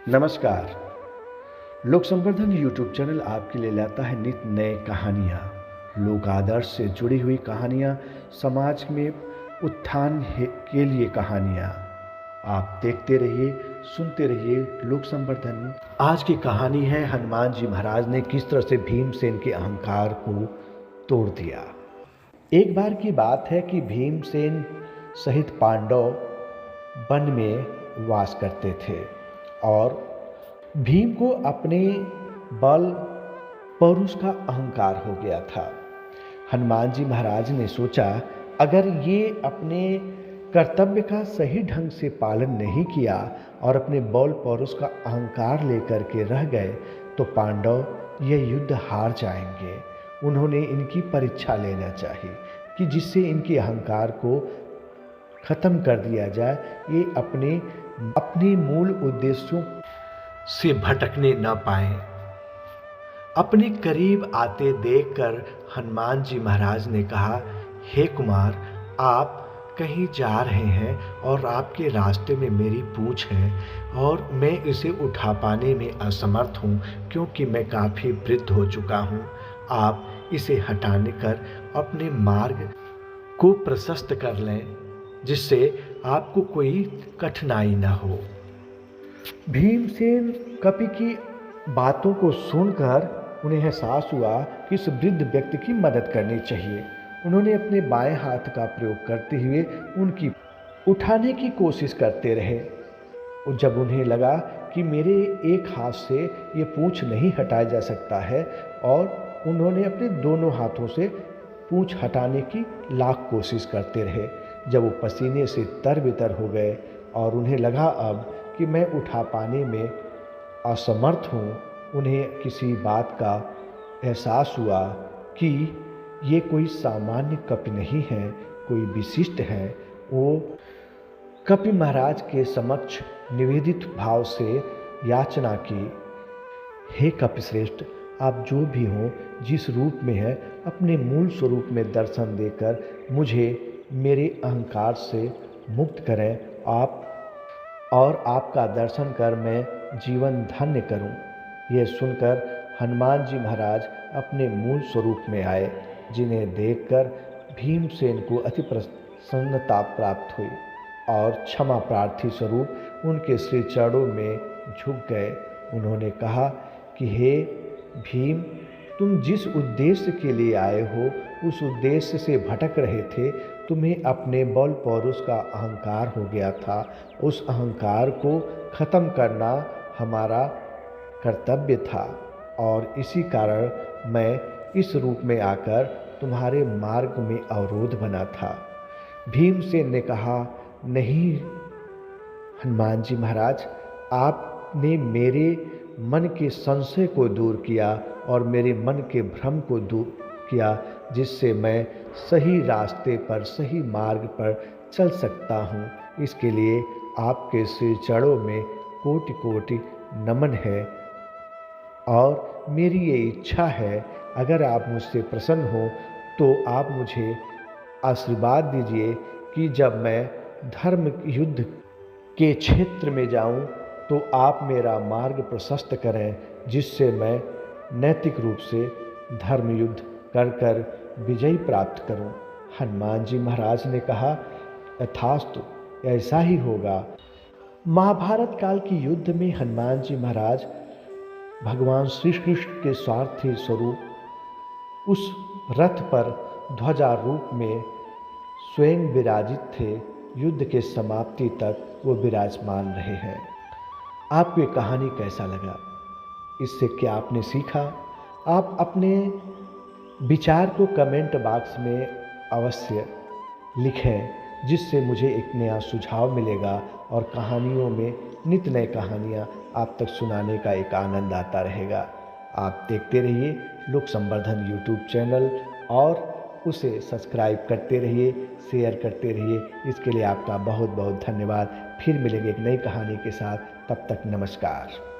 नमस्कार। लोक संवर्धन यूट्यूब चैनल आपके लिए लाता है नित नए कहानियाँ, लोक आदर्श से जुड़ी हुई कहानियाँ, समाज में के लिए कहानियाँ। आप देखते रहिए, सुनते रहिए लोक संवर्धन। आज की कहानी है हनुमान जी महाराज ने किस तरह से भीमसेन के अहंकार को तोड़ दिया। एक बार की बात है कि भीमसेन सहित पांडव वन में वास करते थे और भीम को अपने बल पौरुष का अहंकार हो गया था। हनुमान जी महाराज ने सोचा, अगर ये अपने कर्तव्य का सही ढंग से पालन नहीं किया और अपने बल पौरुष का अहंकार लेकर के रह गए तो पांडव यह युद्ध हार जाएंगे। उन्होंने इनकी परीक्षा लेना चाहिए कि जिससे इनके अहंकार को खत्म कर दिया जाए, ये अपने मूल उद्देश्यों से भटकने न पाए। अपने करीब आते देखकर हनुमान जी महाराज ने कहा, हे कुमार, आप कहीं जा रहे हैं और आपके रास्ते में मेरी पूंछ है और मैं इसे उठा पाने में असमर्थ हूँ क्योंकि मैं काफ़ी वृद्ध हो चुका हूँ। आप इसे हटाने कर अपने मार्ग को प्रशस्त कर लें जिससे आपको कोई कठिनाई न हो। भीमसेन कपि की बातों को सुनकर उन्हें एहसास हुआ कि इस वृद्ध व्यक्ति की मदद करनी चाहिए। उन्होंने अपने बाएं हाथ का प्रयोग करते हुए उनकी उठाने की कोशिश करते रहे। जब उन्हें लगा कि मेरे एक हाथ से ये पूंछ नहीं हटाया जा सकता है, और उन्होंने अपने दोनों हाथों से पूंछ हटाने की लाख कोशिश करते रहे। जब वो पसीने से तरबतर हो गए और उन्हें लगा अब कि मैं उठा पाने में असमर्थ हूँ, उन्हें किसी बात का एहसास हुआ कि ये कोई सामान्य कपि नहीं है, कोई विशिष्ट है। वो कपि महाराज के समक्ष निवेदित भाव से याचना की, हे कपिश्रेष्ठ, आप जो भी हों, जिस रूप में हैं, अपने मूल स्वरूप में दर्शन देकर मुझे मेरे अहंकार से मुक्त करें। आपका दर्शन कर मैं जीवन धन्य करूं। यह सुनकर हनुमान जी महाराज अपने मूल स्वरूप में आए, जिन्हें देखकर भीमसेन को अति प्रसन्नता प्राप्त हुई और क्षमा प्रार्थी स्वरूप उनके श्री चरणों में झुक गए। उन्होंने कहा कि हे भीम, तुम जिस उद्देश्य के लिए आए हो उस उद्देश्य से भटक रहे थे। तुम्हें अपने बल पौरुष का अहंकार हो गया था। उस अहंकार को खत्म करना हमारा कर्तव्य था और इसी कारण मैं इस रूप में आकर तुम्हारे मार्ग में अवरोध बना था। भीमसेन ने कहा, नहीं हनुमान जी महाराज, आपने मेरे मन के संशय को दूर किया और मेरे मन के भ्रम को दूर किया, जिससे मैं सही रास्ते पर, सही मार्ग पर चल सकता हूँ। इसके लिए आपके श्री चरणों में कोटि कोटि नमन है और मेरी ये इच्छा है, अगर आप मुझसे प्रसन्न हो तो आप मुझे आशीर्वाद दीजिए कि जब मैं धर्म युद्ध के क्षेत्र में जाऊं तो आप मेरा मार्ग प्रशस्त करें, जिससे मैं नैतिक रूप से धर्म युद्ध कर विजय प्राप्त करूं। हनुमान जी महाराज ने कहा, यथास्तु, ऐसा ही होगा। महाभारत काल के युद्ध में हनुमान जी महाराज भगवान श्री कृष्ण के स्वार्थी स्वरूप उस रथ पर ध्वजारूप में स्वयं विराजित थे। युद्ध के समाप्ति तक वो विराजमान रहे हैं। आपको ये कहानी कैसा लगा? इससे क्या आपने सीखा? आप अपने विचार को कमेंट बॉक्स में अवश्य लिखें, जिससे मुझे एक नया सुझाव मिलेगा और कहानियों में नित नए कहानियाँ आप तक सुनाने का एक आनंद आता रहेगा। आप देखते रहिए लोक संवर्धन यूट्यूब चैनल और उसे सब्सक्राइब करते रहिए, शेयर करते रहिए। इसके लिए आपका बहुत बहुत धन्यवाद। फिर मिलेंगे एक नई कहानी के साथ, तब तक नमस्कार।